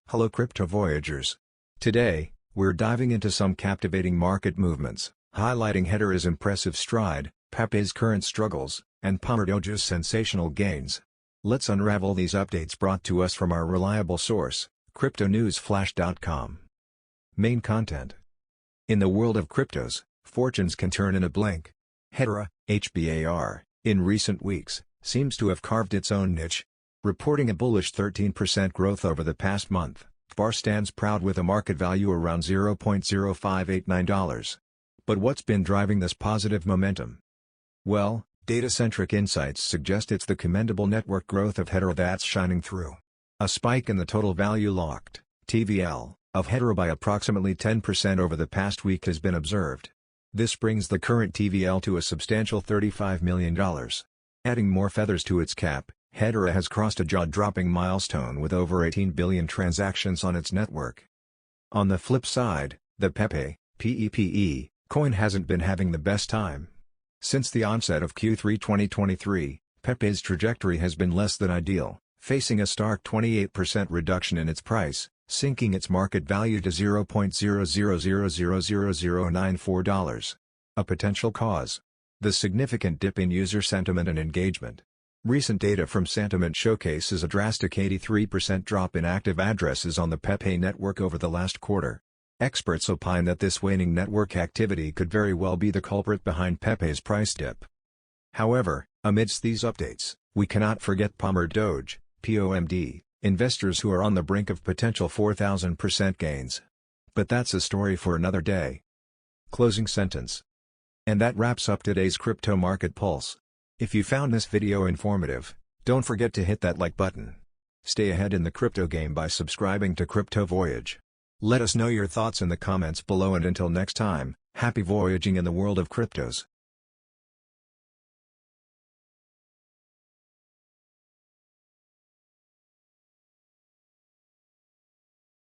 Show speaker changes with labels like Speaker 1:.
Speaker 1: Hello Crypto Voyagers. Today, we're diving into some captivating market movements, highlighting Hedera's impressive stride, Pepe's current struggles, and Pomerdoge's sensational gains. Let's unravel these updates brought to us from our reliable source, cryptonewsflash.com. Main content. In the world of cryptos, fortunes can turn in a blink. Hedera, HBAR, in recent weeks, seems to have carved its own niche. Reporting a bullish 13% growth over the past month, BAR stands proud with a market value around $0.0589. But what's been driving this positive momentum? Well, data-centric insights suggest it's the commendable network growth of Hedera that's shining through. A spike in the total value locked, TVL, of Hedera by approximately 10% over the past week has been observed. This brings the current TVL to a substantial $35 million. Adding more feathers to its cap, Hedera has crossed a jaw-dropping milestone with over 18 billion transactions on its network. On the flip side, the Pepe, PEPE, coin hasn't been having the best time. Since the onset of Q3 2023, Pepe's trajectory has been less than ideal, facing a stark 28% reduction in its price, sinking its market value to $0.00000094. A potential cause: the significant dip in user sentiment and engagement. Recent data from Sentiment showcases a drastic 83% drop in active addresses on the Pepe network over the last quarter. Experts opine that this waning network activity could very well be the culprit behind Pepe's price dip. However, amidst these updates, we cannot forget Pomerdoge, POMD, investors who are on the brink of potential 4,000% gains. But that's a story for another day. Closing sentence. And that wraps up today's Crypto Market Pulse. If you found this video informative, don't forget to hit that like button. Stay ahead in the crypto game by subscribing to Crypto Voyage. Let us know your thoughts in the comments below, and until next time, happy voyaging in the world of cryptos.